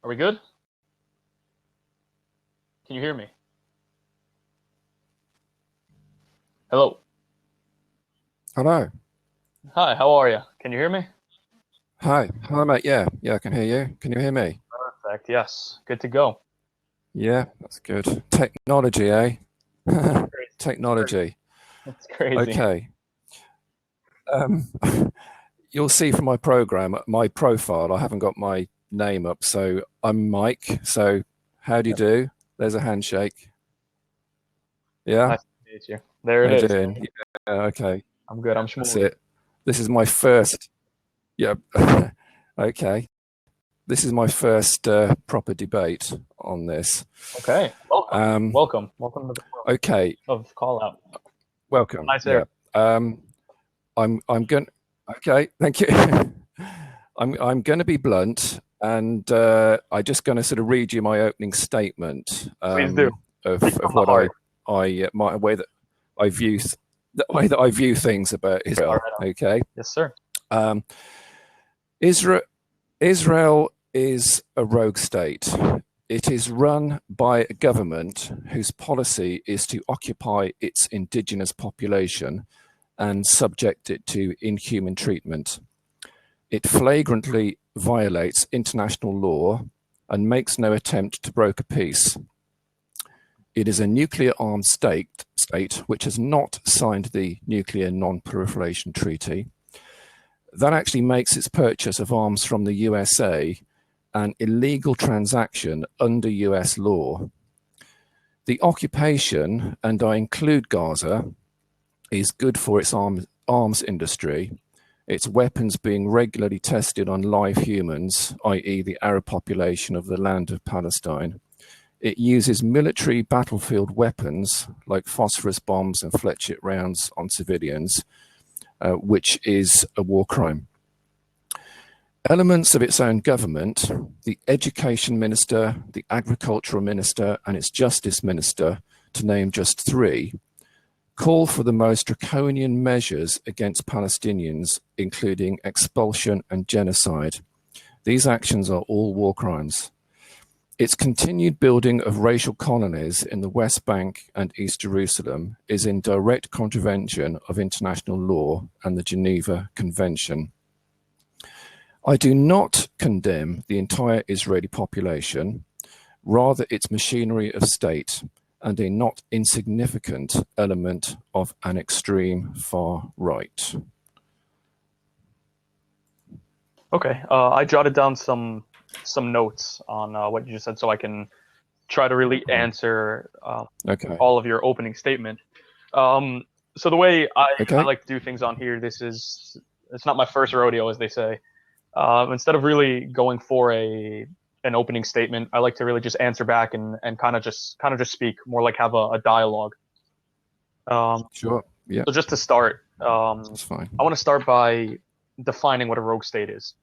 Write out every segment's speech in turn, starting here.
Are we good? Can you hear me? Hello. Hello. Hi, how are you? Can you hear me? Hi, mate. Yeah, I can hear you. Can you hear me? Perfect, yes. Good to go. Yeah, that's good. Technology, eh? Crazy. Technology. That's crazy. Okay. Um, you'll see from my profile, I haven't got my name up, so I'm Mike. So how do you do? There's a handshake. Yeah? Nice to meet you. There How you it is. doing? Yeah, okay. I'm good. I'm That's shmoo. it. This is my first. Yeah. Okay. This is my first proper debate on this. Okay. Welcome. Um, Welcome. Welcome to the world okay. of QallOut. Welcome. Nice Yeah. area. I'm going. Okay, thank you. I'm going to be blunt, and I'm just going to sort of read you my opening statement Please do. of Speak from the what heart. my way that I view the way that I view things about All Israel. right. Okay, Yes, sir. um, Israel is a rogue state. It is run by a government whose policy is to occupy its indigenous population and subject it to inhuman treatment. It flagrantly violates international law and makes no attempt to broker peace. It is a nuclear-armed state which has not signed the Nuclear Non-Proliferation Treaty. That actually makes its purchase of arms from the USA an illegal transaction under US law. The occupation, and I include Gaza, is good for its arms industry, its weapons being regularly tested on live humans, i.e. the Arab population of the land of Palestine. It uses military battlefield weapons like phosphorus bombs and fletchet rounds on civilians, which is a war crime. Elements of its own government, the education minister, the agricultural minister, and its justice minister, to name just three, call for the most draconian measures against Palestinians, including expulsion and genocide. These actions are all war crimes. Its continued building of racial colonies in the West Bank and East Jerusalem is in direct contravention of international law and the Geneva Convention. I do not condemn the entire Israeli population, rather its machinery of state and a not insignificant element of an extreme far right. Okay. I jotted down some notes on what you just said, so I can try to really answer Okay. all of your opening statement. So the way I Okay. like to do things on here, it's not my first rodeo, as they say. Instead of really going for an opening statement, I like to really just answer back and kind of just speak more, like have a dialogue. Sure. Yeah, So just to start, that's fine. I want to start by defining what a rogue state is.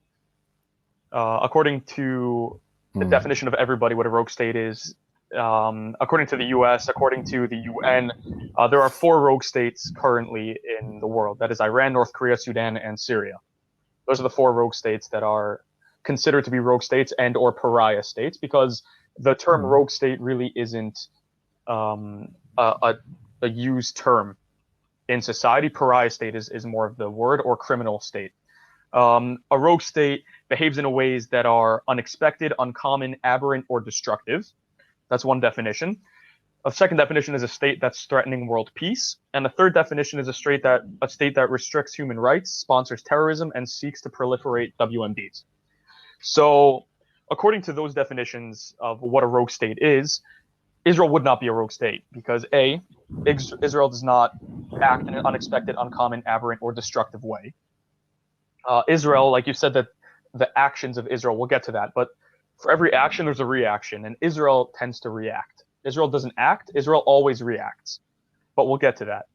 According to the definition of everybody, what a rogue state is, according to the US, according to the UN, there are 4 rogue states currently in the world. That is Iran, North Korea, Sudan, and Syria. Those are the 4 rogue states that are considered to be rogue states and or pariah states, because the term rogue state really isn't a used term in society. Pariah state is more of the word, or criminal state. A rogue state behaves in ways that are unexpected, uncommon, aberrant, or destructive. That's one definition. A second definition is a state that's threatening world peace. And the third definition is a state that restricts human rights, sponsors terrorism, and seeks to proliferate WMDs. So, according to those definitions of what a rogue state is, Israel would not be a rogue state, because A, Israel does not act in an unexpected, uncommon, aberrant, or destructive way. Israel, like you said, that the actions of Israel, we'll get to that, but for every action, there's a reaction, and Israel tends to react. Israel doesn't act, Israel always reacts, but we'll get to that.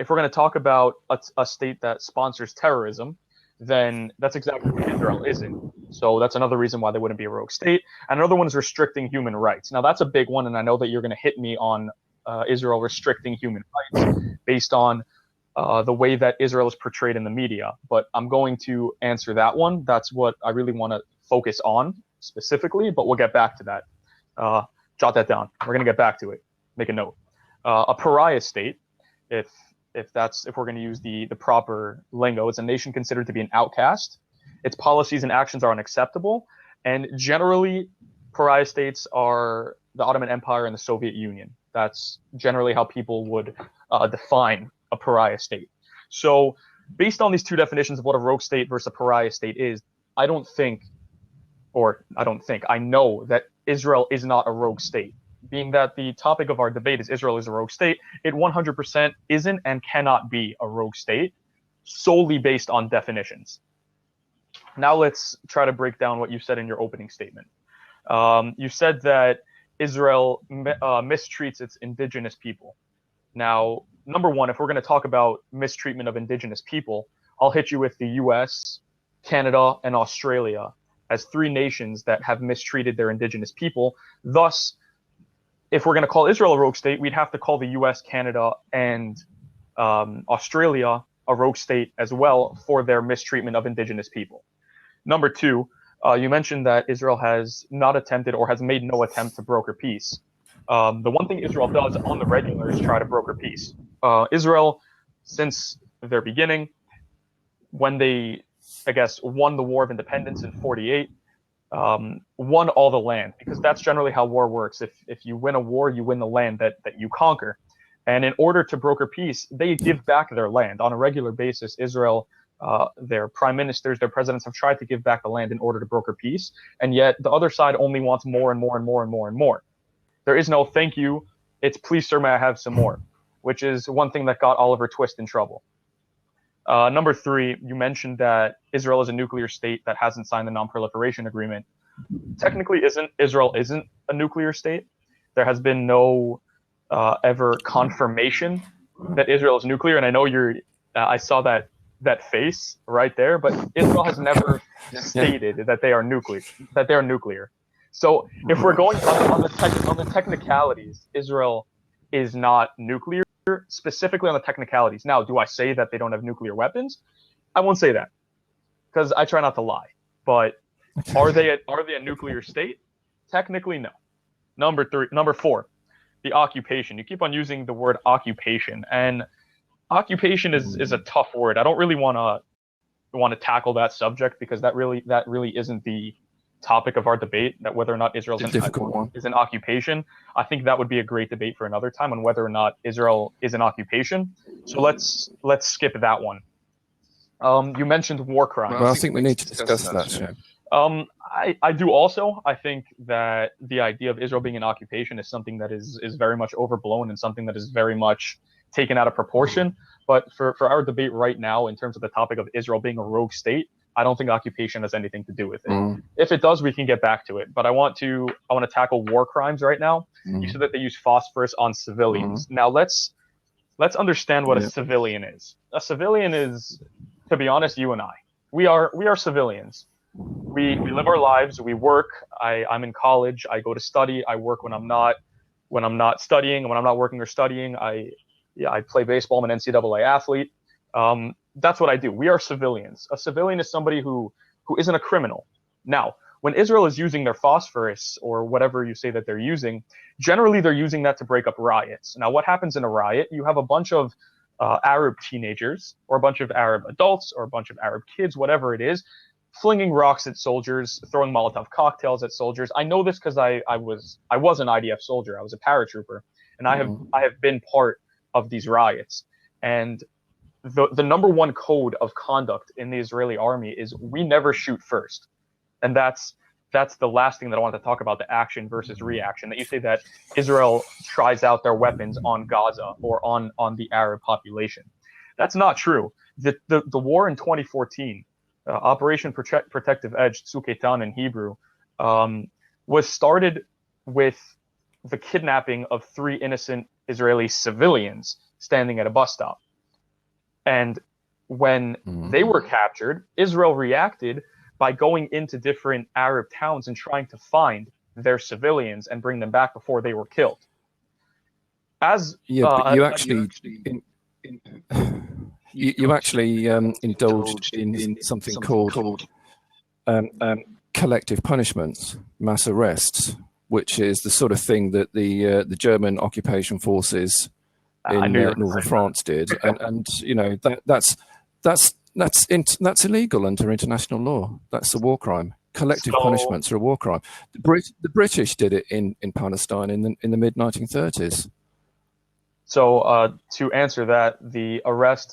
If we're going to talk about a state that sponsors terrorism, then that's exactly what Israel isn't. So that's another reason why they wouldn't be a rogue state. And another one is restricting human rights. Now, that's a big one, and I know that you're going to hit me on Israel restricting human rights based on the way that Israel is portrayed in the media, but I'm going to answer that one. That's what I really want to focus on specifically, but we'll get back to that. Jot that down. We're going to get back to it. Make a note. A pariah state, if we're going to use the proper lingo, it's a nation considered to be an outcast. Its policies and actions are unacceptable, and generally, pariah states are the Ottoman Empire and the Soviet Union. That's generally how people would define a pariah state. So, based on these two definitions of what a rogue state versus a pariah state is, I know that Israel is not a rogue state. Being that the topic of our debate is Israel is a rogue state, it 100% isn't and cannot be a rogue state solely based on definitions. Now let's try to break down what you said in your opening statement. You said that Israel mistreats its indigenous people. Now, number one, if we're going to talk about mistreatment of indigenous people, I'll hit you with the US, Canada, and Australia as three nations that have mistreated their indigenous people. Thus, if we're going to call Israel a rogue state, we'd have to call the US, Canada, and Australia a rogue state as well for their mistreatment of indigenous people. Number two, you mentioned that Israel has not attempted or has made no attempt to broker peace. The one thing Israel does on the regular is try to broker peace. Israel, since their beginning, when they, I guess, won the War of Independence in 48, won all the land, because that's generally how war works. If you win a war, you win the land that you conquer. And in order to broker peace, they give back their land on a regular basis. Israel, their prime ministers, their presidents have tried to give back the land in order to broker peace. And yet the other side only wants more and more and more and more and more. There is no thank you. It's please, sir, may I have some more, which is one thing that got Oliver Twist in trouble. Number three, you mentioned that Israel is a nuclear state that hasn't signed the non-proliferation agreement. Technically, Israel isn't a nuclear state. There has been no ever confirmation that Israel is nuclear. And I know I saw that face right there, but Israel has never stated that they are nuclear. So if we're going on the technicalities, Israel is not nuclear, specifically on the technicalities. Now, do I say that they don't have nuclear weapons? I won't say that, because I try not to lie. But are they a nuclear state? Technically, no. Number four, the occupation. You keep on using the word occupation, and occupation is a tough word. I don't really want to tackle that subject, because that really isn't the topic of our debate, that whether or not Israel is an occupation. I think that would be a great debate for another time on whether or not Israel is an occupation. So let's skip that one. You mentioned war crimes. Well, I think we need to discuss that. I do also. I think that the idea of Israel being an occupation is something that is very much overblown and something that is very much taken out of proportion. But for our debate right now, in terms of the topic of Israel being a rogue state, I don't think occupation has anything to do with it. If it does, we can get back to it. But I want to tackle war crimes right now. You said that they use phosphorus on civilians. Now let's understand what a civilian is. A civilian is, to be honest, you and I. We are civilians. We live our lives. We work. I'm in college. I go to study. I work when I'm not studying. When I'm not working or studying, I play baseball. I'm an NCAA athlete. That's what I do. We are civilians. A civilian is somebody who isn't a criminal. Now, when Israel is using their phosphorus or whatever you say that they're using, generally they're using that to break up riots. Now, what happens in a riot? You have a bunch of Arab teenagers or a bunch of Arab adults or a bunch of Arab kids, whatever it is, flinging rocks at soldiers, throwing Molotov cocktails at soldiers. I know this because I was an IDF soldier. I was a paratrooper, and I have been part of these riots. And the number one code of conduct in the Israeli army is we never shoot first. And that's the last thing that I want to talk about, the action versus reaction. That you say that Israel tries out their weapons on Gaza or on the Arab population. That's not true. The war in 2014, Operation Protective Edge, Tzuk Eitan in Hebrew, was started with the kidnapping of 3 innocent Israeli civilians standing at a bus stop. And when they were captured, Israel reacted by going into different Arab towns and trying to find their civilians and bring them back before they were killed. You actually indulged in something called collective punishments, mass arrests, which is the sort of thing that the German occupation forces in northern France did, and you know that's illegal under international law. That's a war crime. Collective punishments are a war crime. The British did it in Palestine in the mid 1930s. So to answer that, the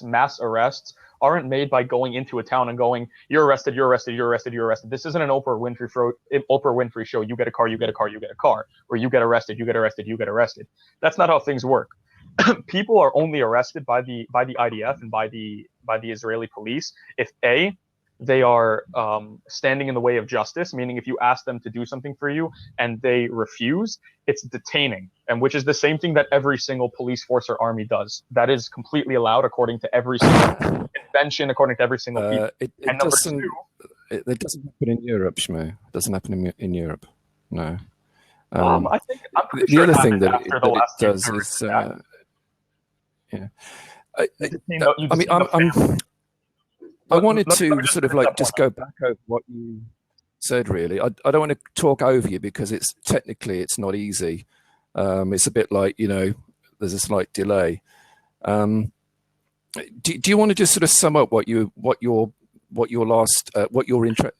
mass arrests, aren't made by going into a town and going, you're arrested, you're arrested, you're arrested, you're arrested. This isn't an Oprah Winfrey show. You get a car, you get a car, you get a car, or you get arrested, you get arrested, you get arrested. That's not how things work. People are only arrested by the IDF and by the Israeli police if they are standing in the way of justice, meaning if you ask them to do something for you and they refuse, it's detaining, and which is the same thing that every single police force or army does. That is completely allowed according to every single convention, according to every single people. It doesn't happen in Europe, shmu. It doesn't happen in Europe. No. I think the other thing that it does is, yeah. I wanted to sort of like just go back over what you said. Really, I don't want to talk over you because it's not easy. It's a bit like, you know, there's a slight delay. Do you want to just sort of sum up what your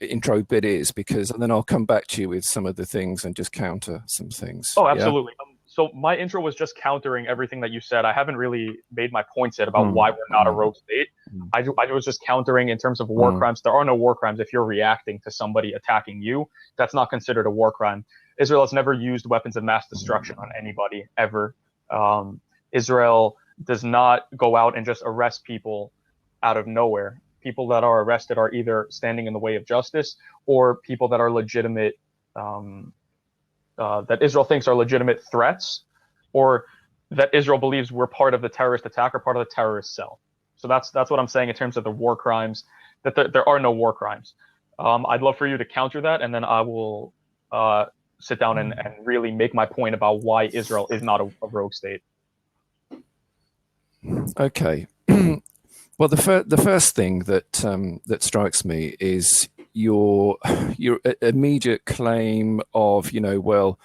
intro bit is, because and then I'll come back to you with some of the things and just counter some things. Oh, absolutely. Yeah? So my intro was just countering everything that you said. I haven't really made my points yet about why we're not a rogue state. I was just countering in terms of war crimes. There are no war crimes if you're reacting to somebody attacking you. That's not considered a war crime. Israel has never used weapons of mass destruction on anybody, ever. Israel does not go out and just arrest people out of nowhere. People that are arrested are either standing in the way of justice or people that are legitimate, that Israel thinks are legitimate threats, or that Israel believes were part of the terrorist attack or part of the terrorist cell. So that's what I'm saying in terms of the war crimes, that there are no war crimes. I'd love for you to counter that, and then I will sit down and really make my point about why Israel is not a rogue state. Okay. Well, the first thing that strikes me is your immediate claim of, you know, well,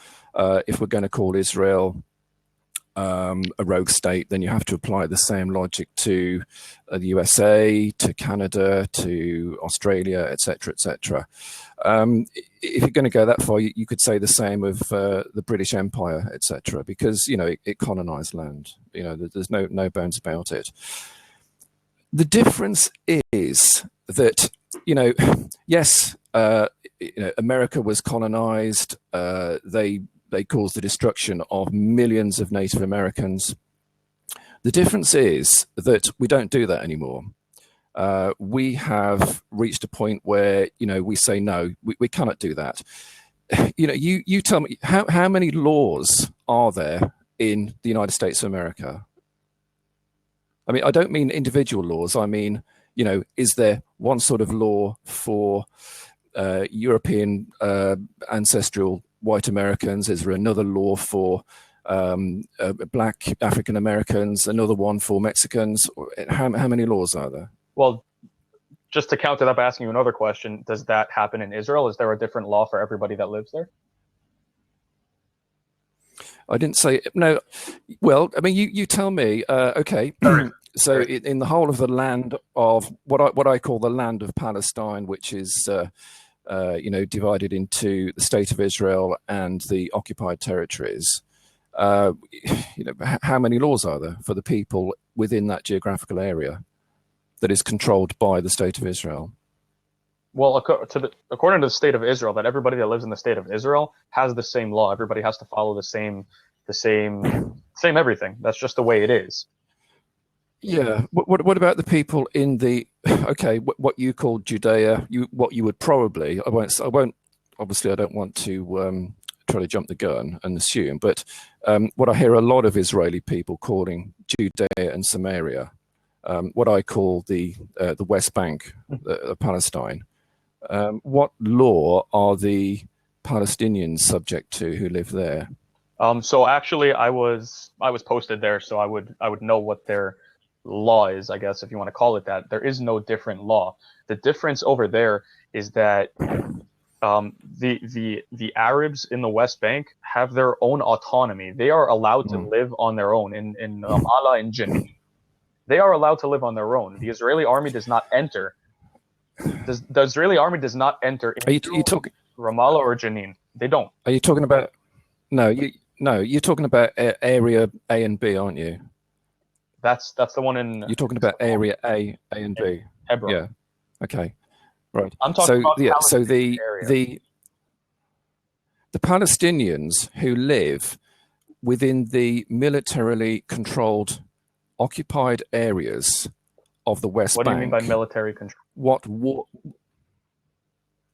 if we're going to call Israel a rogue state, then you have to apply the same logic to the USA, to Canada, to Australia, etc., etc. If you're going to go that far, you could say the same of the British Empire, etc., because, you know, it colonized land. You know, there's no bones about it. The difference is that, you know, yes, you know, America was colonized. They caused the destruction of millions of Native Americans. The difference is that we don't do that anymore. We have reached a point where, you know, we say, no, we cannot do that. You know, you tell me, how many laws are there in the United States of America? I mean, I don't mean individual laws. I mean, you know, is there one sort of law for European ancestral white Americans? Is there another law for black African Americans? Another one for Mexicans? How many laws are there? Well, just to counter that by asking you another question, does that happen in Israel? Is there a different law for everybody that lives there? I didn't say no. Well, I mean, you tell me. Okay. So in the whole of the land of what I call the land of Palestine, which is you know, divided into the state of Israel and the occupied territories, you know, how many laws are there for the people within that geographical area that is controlled by the state of Israel? Well, according to the state of Israel, that everybody that lives in the state of Israel has the same law. Everybody has to follow the same everything. That's just the way it is. Yeah. What about the people in the what you call Judea? What you would probably I won't obviously I don't want to try to jump the gun and assume, but what I hear a lot of Israeli people calling Judea and Samaria, what I call the West Bank of Palestine. What law are the Palestinians subject to who live there? So actually, I was posted there, so I would know what their law is, I guess, if you want to call it that. There is no different law. The difference over there is that the Arabs in the West Bank have their own autonomy. They are allowed to live on their own in Ramallah and Jenin. They are allowed to live on their own. The Israeli army does not enter. The Israeli army does not enter into Ramallah or Jenin. They don't. Are you talking about? No, you're talking about area A and B, aren't you? That's the one in. You're talking about area A and B. Hebron. Yeah. Okay. Right. I'm talking about so the Palestinians who live within the militarily controlled, occupied areas of the West Bank. What do you mean by military control?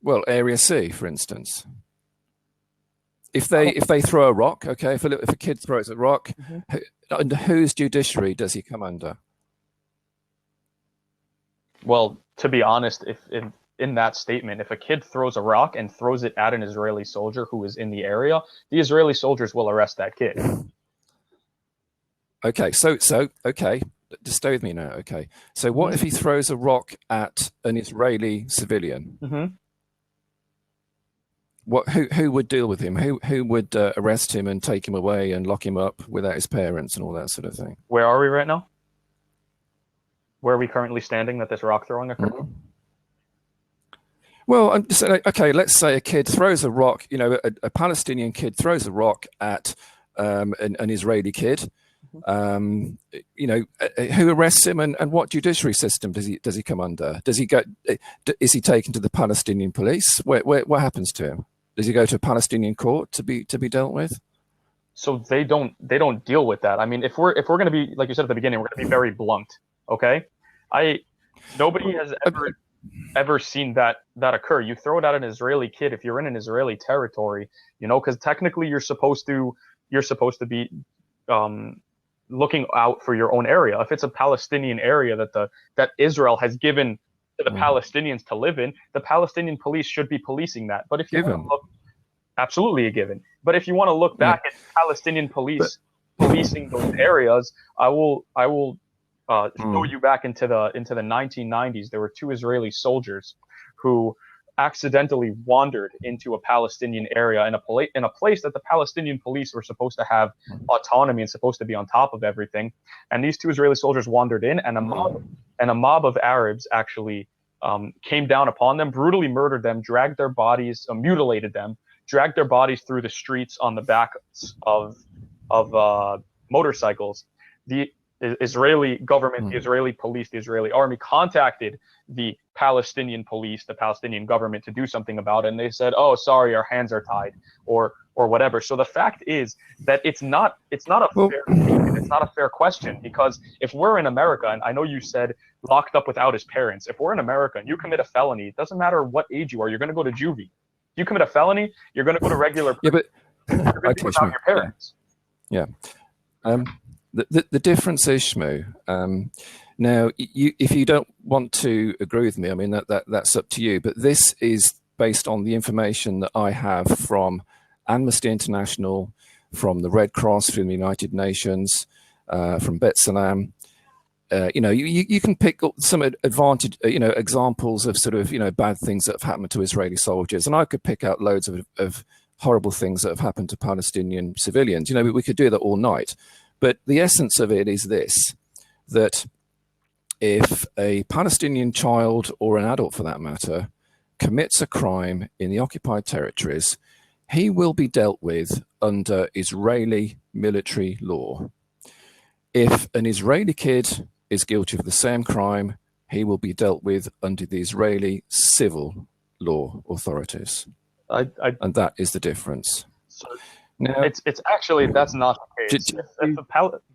Well, Area C, for instance. If they throw a rock, okay, if a kid throws a rock, under whose judiciary does he come under? Well, to be honest, if in that statement, if a kid throws a rock and throws it at an Israeli soldier who is in the area, the Israeli soldiers will arrest that kid. Okay, so okay, just stay with me now. Okay, so what if he throws a rock at an Israeli civilian? Who would deal with him? Who would arrest him and take him away and lock him up without his parents and all that sort of thing? Where are we right now? Where are we currently standing that this rock throwing occurred? Well, I'm just saying, okay, let's say a kid throws a rock, a Palestinian kid throws a rock at an Israeli kid. Who arrests him and what judiciary system does he come under? Does he go? Is he taken to the Palestinian police? What happens to him? Does he go to a Palestinian court to be dealt with? So they don't deal with that. I mean, if we're going to be, like you said at the beginning, we're going to be very blunt. Okay, nobody has ever seen that occur. You throw it at an Israeli kid if you're in an Israeli territory, because technically you're supposed to be looking out for your own area. If it's a Palestinian area that Israel has given to the Palestinians to live in, the Palestinian police should be policing that. But if you want to look, absolutely a given. But if you want to look back at Palestinian police policing those areas, I will throw you back into the 1990s. There were two Israeli soldiers who accidentally wandered into a Palestinian area in a place that the Palestinian police were supposed to have autonomy and supposed to be on top of everything. And these two Israeli soldiers wandered in, and a mob of Arabs actually came down upon them, brutally murdered them, dragged their bodies, mutilated them, dragged their bodies through the streets on the backs of motorcycles. The Israeli government, the Israeli police, the Israeli army contacted the Palestinian police, the Palestinian government, to do something about it, and they said, "Oh, sorry, our hands are tied," or whatever. So the fact is that it's not a fair question, because if we're in America, and I know you said locked up without his parents, if we're in America and you commit a felony, it doesn't matter what age you are, you're going to go to juvie. If you commit a felony, you're going to go to regular. Yeah, but you're going to be without your parents. Yeah. The difference is, shmu. Now, if you don't want to agree with me, I mean that's up to you. But this is based on the information that I have from Amnesty International, from the Red Cross, from the United Nations, from B'Tselem. You can pick up some examples of sort of bad things that have happened to Israeli soldiers, and I could pick out loads of horrible things that have happened to Palestinian civilians. We could do that all night. But the essence of it is this, that if a Palestinian child, or an adult for that matter, commits a crime in the occupied territories, he will be dealt with under Israeli military law. If an Israeli kid is guilty of the same crime, he will be dealt with under the Israeli civil law authorities. And that is the difference. So now, it's actually, that's not the case.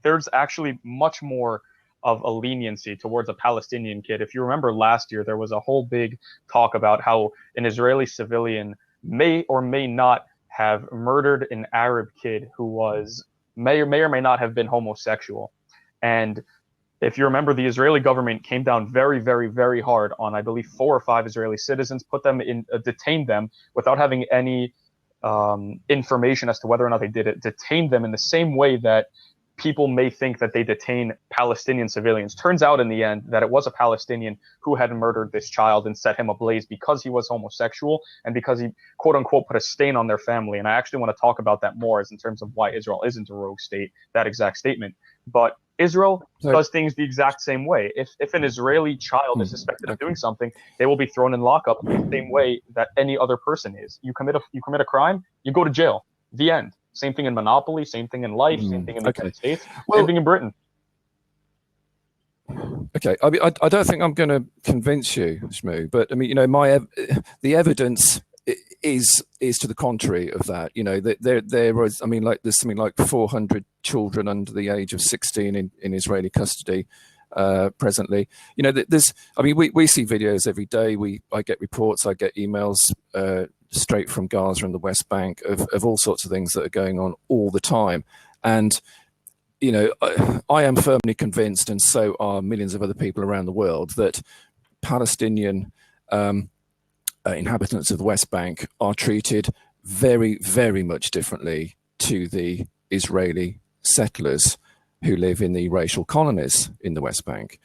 There's actually much more of a leniency towards a Palestinian kid. If you remember last year, there was a whole big talk about how an Israeli civilian may or may not have murdered an Arab kid who may or may not have been homosexual. And if you remember, the Israeli government came down very, very, very hard on, I believe, 4 or 5 Israeli citizens, detained them without having any information as to whether or not they did it, detained them in the same way that people may think that they detain Palestinian civilians. Turns out in the end that it was a Palestinian who had murdered this child and set him ablaze because he was homosexual and because he, quote unquote, put a stain on their family. And I actually want to talk about that more as in terms of why Israel isn't a rogue state, that exact statement. But Israel does things the exact same way. If an Israeli child is suspected of doing something, they will be thrown in lockup the same way that any other person is. You commit a crime, you go to jail. The end. Same thing in Monopoly, same thing in life, same thing in the United States, same thing in Britain. Okay, I mean, I don't think I'm going to convince you, Shmu, but I mean, you know, the evidence is to the contrary of that. You know, there was, I mean, like there's something like 400 children under the age of 16 in Israeli custody presently. You know, there's, I mean, we see videos every day. I get reports, I get emails straight from Gaza and the West Bank of all sorts of things that are going on all the time. And, you know, I am firmly convinced, and so are millions of other people around the world, that Palestinian inhabitants of the West Bank are treated very, very much differently to the Israeli settlers who live in the racial colonies in the West Bank.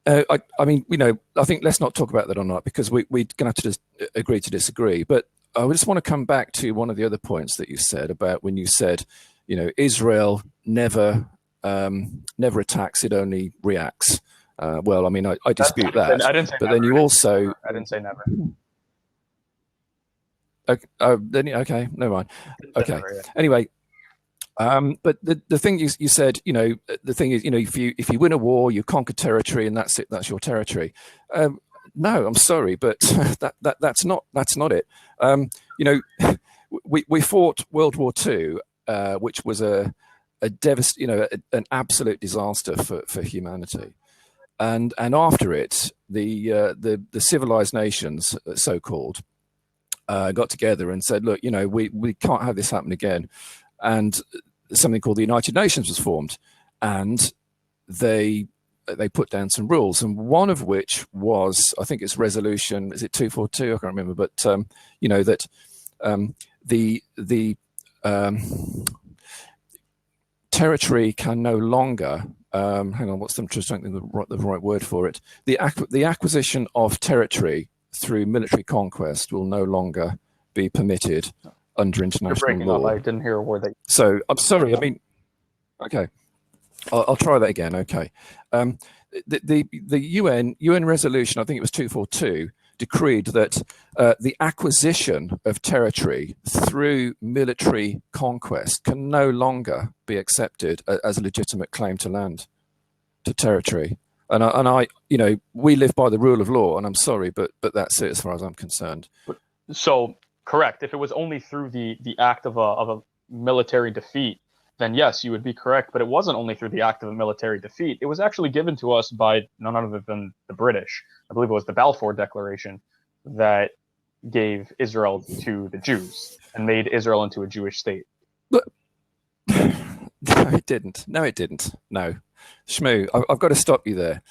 I mean, you know, I think let's not talk about that or not, because we're going to have to just agree to disagree. But I just want to come back to one of the other points that you said about when you said, you know, Israel never attacks, it only reacts. Well, I mean, I dispute that. I didn't say but never. then you also... I didn't say never. Okay, never mind. Okay. Never, yeah. Anyway, but the thing you said, you know, the thing is, you know, if you win a war, you conquer territory, and that's it. That's your territory. No, I'm sorry, but that's not it. You know, we fought World War II, which was an absolute disaster for humanity. And after it, the civilized nations, so-called, got together and said, look, you know, we can't have this happen again. And something called the United Nations was formed, and they put down some rules, and one of which was, I think it's resolution, is it 242? I can't remember, but you know, that the territory can no longer, hang on, what's the, just don't think the right word for it. The acquisition of territory through military conquest will no longer be permitted under international law. Up. I didn't hear a word that. So I'm sorry. I mean, okay, I'll try that again. Okay, the UN resolution, I think it was 242, decreed that the acquisition of territory through military conquest can no longer be accepted as a legitimate claim to land, to territory. And I, you know, we live by the rule of law, and I'm sorry, but that's it as far as I'm concerned. So correct. If it was only through the act of a military defeat, then yes, you would be correct. But it wasn't only through the act of a military defeat. It was actually given to us by none other than the British. I believe it was the Balfour Declaration that gave Israel to the Jews and made Israel into a Jewish state. But no, it didn't. No, it didn't. No. Shmu, I've got to stop you there.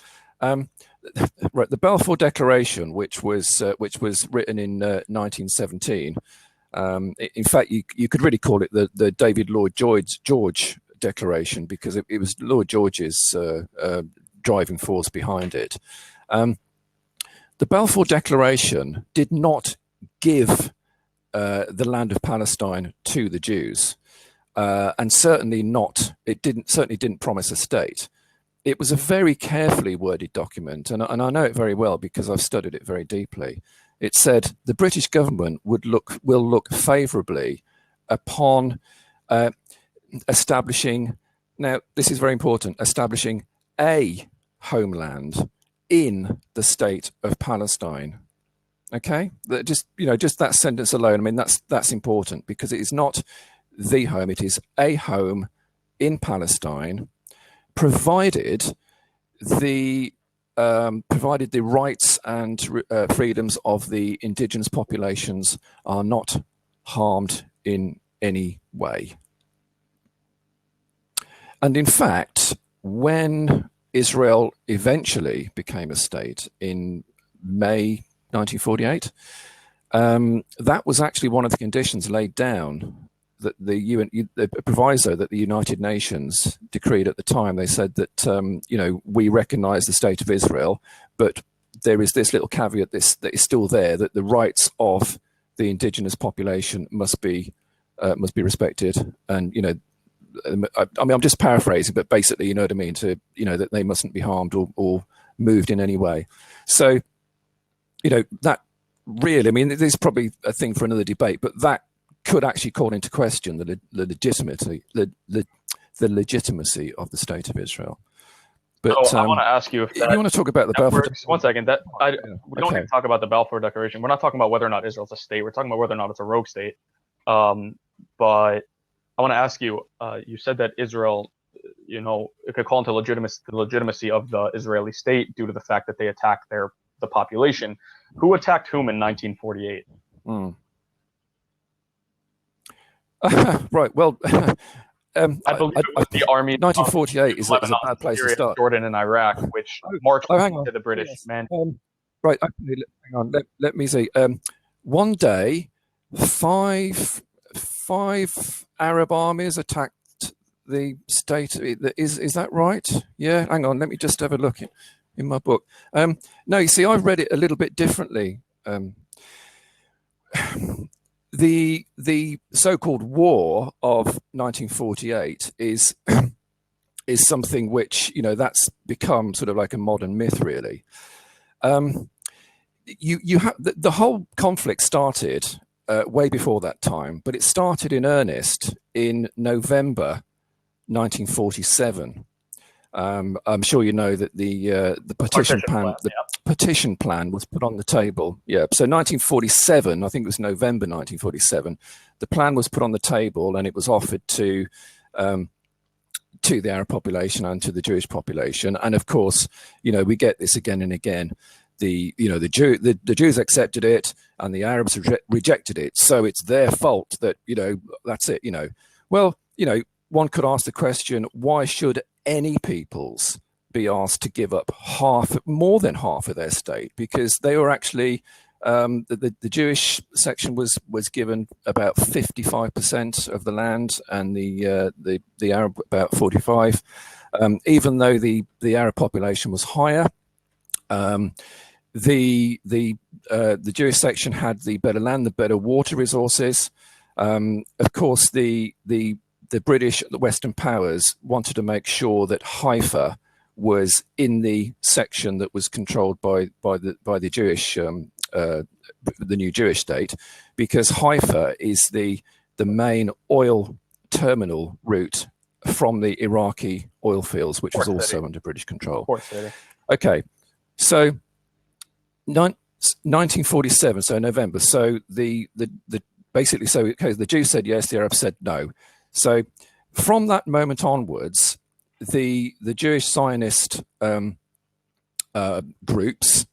Right, the Balfour Declaration, which was written in 1917. In fact, you could really call it the David Lloyd George Declaration, because it was Lloyd George's driving force behind it. The Balfour Declaration did not give the land of Palestine to the Jews, and certainly didn't promise a state. It was a very carefully worded document, and I know it very well because I've studied it very deeply. It said the British government will look favourably upon establishing, now this is very important, establishing a homeland in the state of Palestine. Okay, just that sentence alone. I mean, that's important, because it is not the home; it is a home in Palestine, provided the rights and freedoms of the indigenous populations are not harmed in any way. And in fact, when Israel eventually became a state in May 1948, that was actually one of the conditions laid down that the proviso that the United Nations decreed at the time. They said that we recognise the state of Israel, but there is this little caveat that is still there, that the rights of the indigenous population must be respected. And I mean, I'm just paraphrasing, but basically, you know what I mean, that they mustn't be harmed or moved in any way. So, that really, I mean, this is probably a thing for another debate, but that could actually call into question the legitimacy of the state of Israel. But I want to ask you if you want to talk about the Balfour. One second. We don't need to talk about the Balfour Declaration. We're not talking about whether or not Israel's a state. We're talking about whether or not it's a rogue state. But I want to ask you. You said that Israel, it could call into the legitimacy of the Israeli state due to the fact that they attacked the population. Who attacked whom in 1948? Right. Well. I believe it was the army. 1948 is a bad place to start. Jordan and Iraq, which marched to the British. Yes. Man, right. Okay, hang on. Let me see. One day, five Arab armies attacked the state. Is that right? Yeah. Hang on. Let me just have a look in my book. No, you see, I've read it a little bit differently. The so-called war of 1948 is something which that's become sort of like a modern myth, really. You have the whole conflict started way before that time, but it started in earnest in November 1947. I'm sure you know that the petition plan was put on the table. Yeah. So 1947, I think it was November 1947, the plan was put on the table and it was offered to the Arab population and to the Jewish population. And of course, we get this again and again. The Jews accepted it and the Arabs rejected it. So it's their fault that, that's it, Well, one could ask the question, why should any peoples be asked to give up more than half of their state? Because they were actually, the Jewish section was given about 55% of the land, and the Arab about 45. Even though the Arab population was higher, the Jewish section had the better land, the better water resources. Of course, the British, the Western powers, wanted to make sure that Haifa was in the section that was controlled by the Jewish, the new Jewish state, because Haifa is the main oil terminal route from the Iraqi oil fields, which was also under British control. Okay, so 1947, so November. So basically, the Jews said yes, the Arabs said no. So from that moment onwards, the Jewish Zionist groups,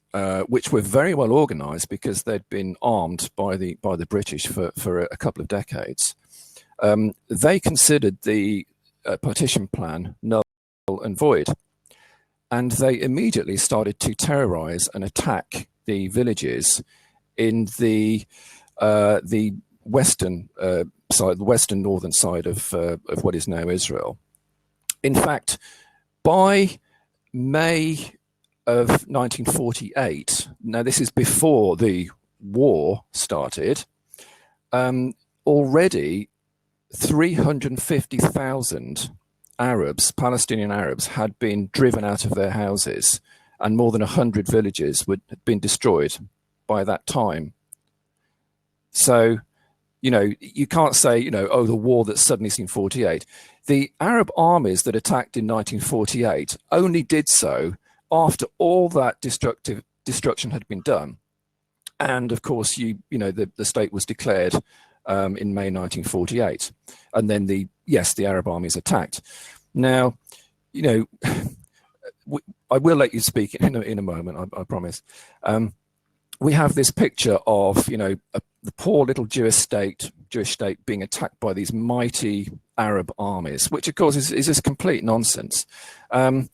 which were very well organized because they'd been armed by the British for a couple of decades, they considered the partition plan null and void. And they immediately started to terrorize and attack the villages in the western side, the western northern side of what is now Israel. In fact, by May of 1948, now this is before the war started, already 350,000 Arabs, Palestinian Arabs, had been driven out of their houses, and more than 100 villages had been destroyed by that time. So, you can't say, oh, the war that suddenly seemed 48. The Arab armies that attacked in 1948 only did so after all that destruction had been done. And of course, the state was declared in May 1948. And then the Arab armies attacked. Now, I will let you speak in a moment, I promise. We have this picture of, the poor little Jewish state being attacked by these mighty Arab armies, which of course is just complete nonsense. There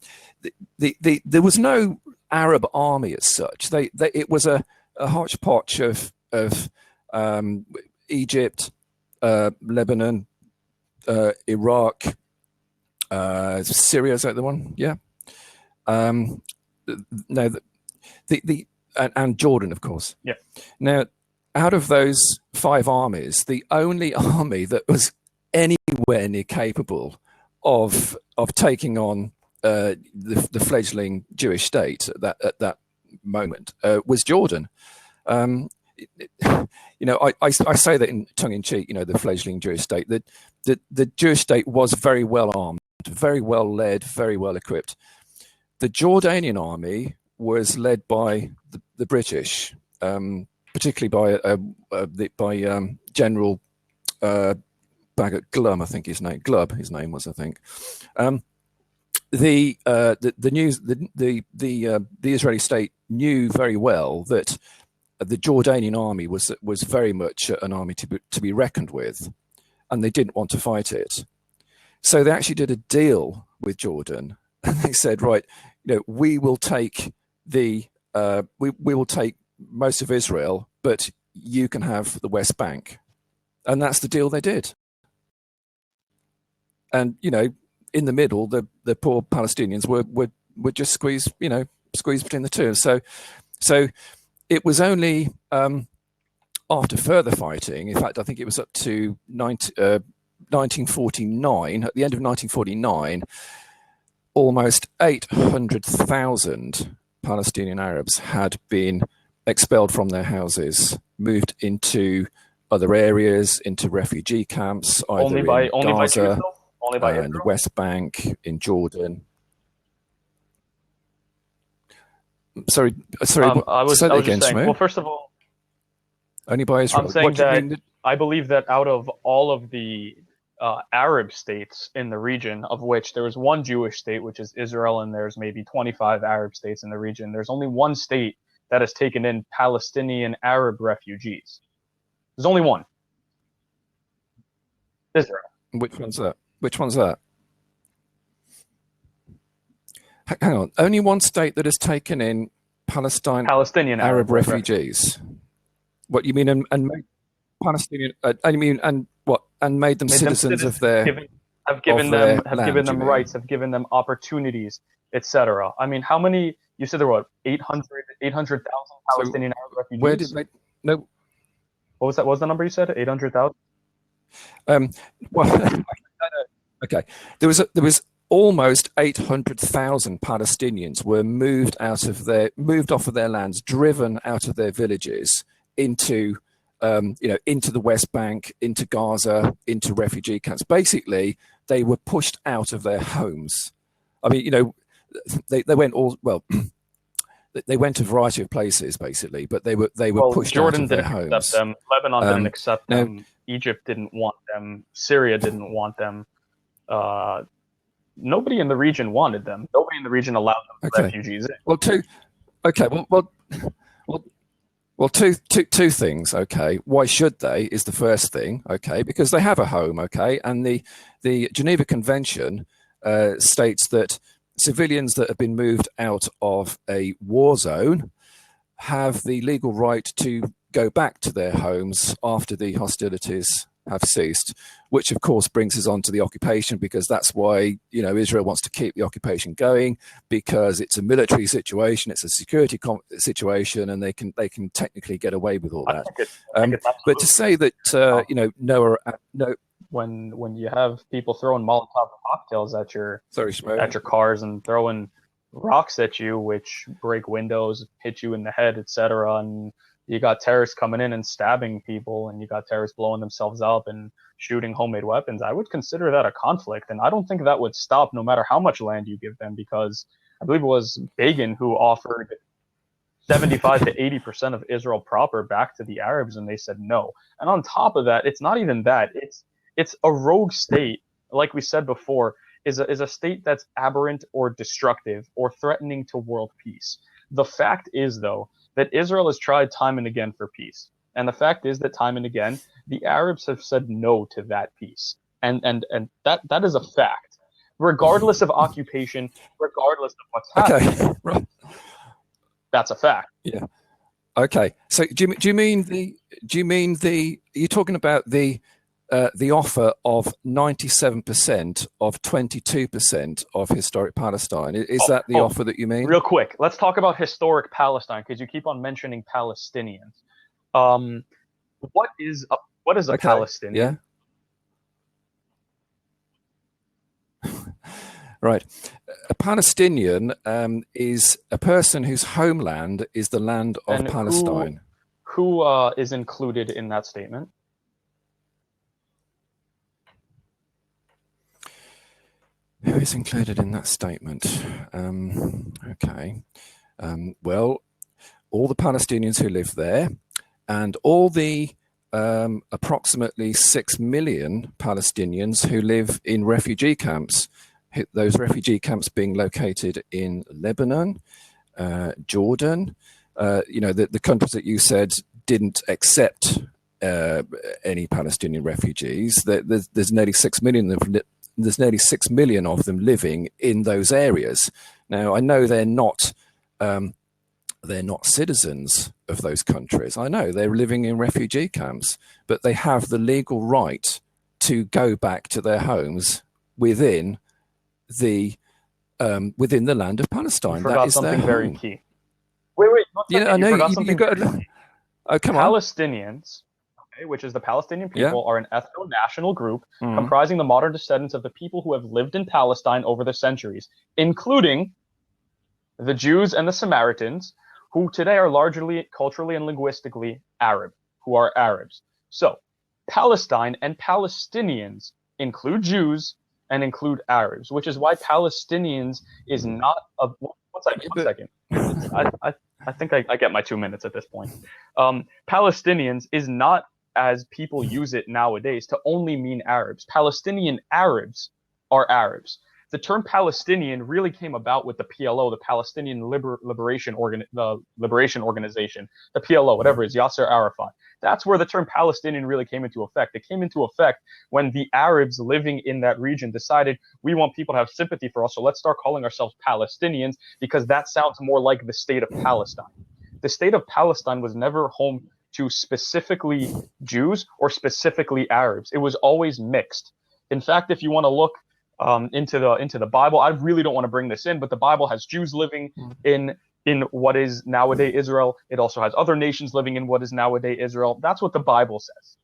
was no Arab army as such. It was a hodgepodge of Egypt, Lebanon, Iraq, Syria, is that the one? Yeah. No, and Jordan, of course. Yeah. Now, out of those 5 armies, the only army that was anywhere near capable of taking on the fledgling Jewish state at that moment was Jordan. I say that in tongue in cheek. The fledgling Jewish state. The Jewish state was very well armed, very well led, very well equipped. The Jordanian army was led by the British, particularly by General Bagot Glum, I think his name. Glub, his name was, I think. The Israeli state knew very well that the Jordanian army was very much an army to be reckoned with, and they didn't want to fight it. So they actually did a deal with Jordan, and they said, right, we will take we will take most of Israel, but you can have the West Bank, and that's the deal they did. And in the middle, the poor Palestinians were just squeezed between the two. So it was only after further fighting. In fact, I think it was up to 1949. At the end of 1949, almost 800,000 Palestinian Arabs had been expelled from their houses, moved into other areas, into refugee camps, either in Gaza, in the West Bank, in Jordan. Sorry. I was just saying. Well, first of all, only by Israel. I'm saying that I believe that out of all of the Arab states in the region, of which there is one Jewish state, which is Israel, and there's maybe 25 Arab states in the region, there's only one state that has taken in Palestinian Arab refugees. There's only one. Israel. Which one's that? Hang on. Only one state that has taken in Palestinian Arab refugees. What you mean? And made Palestinian? And made them citizens of their? Have given them rights. Have given them opportunities, etc. I mean, how many? You said there were 800,000 Palestinian Arab refugees. Where did they? No. What was that? What was the number you said? 800,000. Okay. There was almost 800,000 Palestinians were moved off of their lands, driven out of their villages into the West Bank, into Gaza, into refugee camps. Basically, they were pushed out of their homes. I mean, they went they went a variety of places, basically, but they were pushed Jordan out of their homes. homes. Them. Lebanon didn't accept them. Egypt didn't want them. Syria didn't want them. Nobody in the region wanted them. Nobody in the region allowed them refugees in. Two things. Okay, why should they? Is the first thing. Okay, because they have a home. Okay, and the Geneva Convention states that civilians that have been moved out of a war zone have the legal right to go back to their homes after the hostilities have ceased, which of course brings us on to the occupation, because that's why Israel wants to keep the occupation going, because it's a military situation, it's a security situation, and they can technically get away with all that. But to say that when you have people throwing Molotov cocktails at your cars and throwing rocks at you, which break windows, hit you in the head, etc., and you got terrorists coming in and stabbing people, and you got terrorists blowing themselves up and shooting homemade weapons, I would consider that a conflict. And I don't think that would stop no matter how much land you give them, because I believe it was Begin who offered 75 to 80% of Israel proper back to the Arabs, and they said no. And on top of that, it's not even that. It's a rogue state, like we said before, is a state that's aberrant or destructive or threatening to world peace. The fact is, though, that Israel has tried time and again for peace. And the fact is that time and again, the Arabs have said no to that peace. And that is a fact. Regardless of occupation, regardless of what's happening. Okay, right. That's a fact. Yeah. Okay. So do you mean you're talking about the the offer of 97% of 22% of historic Palestine. Is that the offer that you mean? Real quick, let's talk about historic Palestine, because you keep on mentioning Palestinians. What is a Palestinian? Yeah. Right. A Palestinian is a person whose homeland is the land of and Palestine. Who is included in that statement? Who is included in that statement? Okay. Well, all the Palestinians who live there and all the approximately 6 million Palestinians who live in refugee camps, those refugee camps being located in Lebanon, Jordan, the countries that you said didn't accept any Palestinian refugees. There's nearly 6 million of them living in those areas. Now, I know they're not citizens of those countries. I know they're living in refugee camps, but they have the legal right to go back to their homes within the land of Palestine. You forgot that is something their very home. key. Wait. I know you got. Oh, come on. Palestinians, which is the Palestinian people, are an ethno-national group comprising the modern descendants of the people who have lived in Palestine over the centuries, including the Jews and the Samaritans, who today are largely culturally and linguistically Arab, who are Arabs. So, Palestine and Palestinians include Jews and include Arabs, which is why Palestinians is not a... One second. I think I get my 2 minutes at this point. Palestinians is not, as people use it nowadays, to only mean Arabs. Palestinian Arabs are Arabs. The term Palestinian really came about with the PLO, the Palestinian Liberation Organization, the PLO, whatever it is, Yasser Arafat. That's where the term Palestinian really came into effect. It came into effect when the Arabs living in that region decided, we want people to have sympathy for us, so let's start calling ourselves Palestinians, because that sounds more like the state of Palestine. The state of Palestine was never home to specifically Jews or specifically Arabs. It was always mixed. In fact, if you want to look into the Bible, I really don't want to bring this in, but the Bible has Jews living in what is nowadays Israel. It also has other nations living in what is nowadays Israel. That's what the Bible says.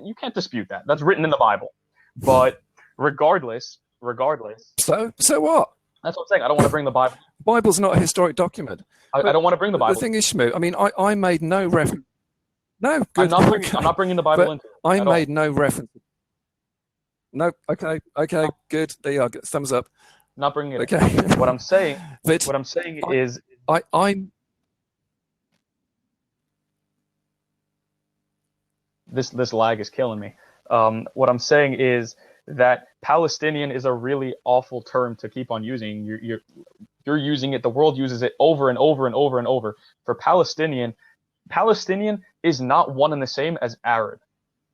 You can't dispute that. That's written in the Bible. But regardless. So what? That's what I'm saying. I don't want to bring the Bible. Bible's not a historic document. I don't want to bring the Bible. The thing is, shmu, I mean, I made no reference. No, good. I'm not bringing the Bible into it. I made no reference. No, okay, good. There you are. Thumbs up. Not bringing it. Okay. What I'm saying is I'm. This lag is killing me. What I'm saying is that Palestinian is a really awful term to keep on using. You're using it. The world uses it over and over and over and over. For Palestinian is not one and the same as Arab.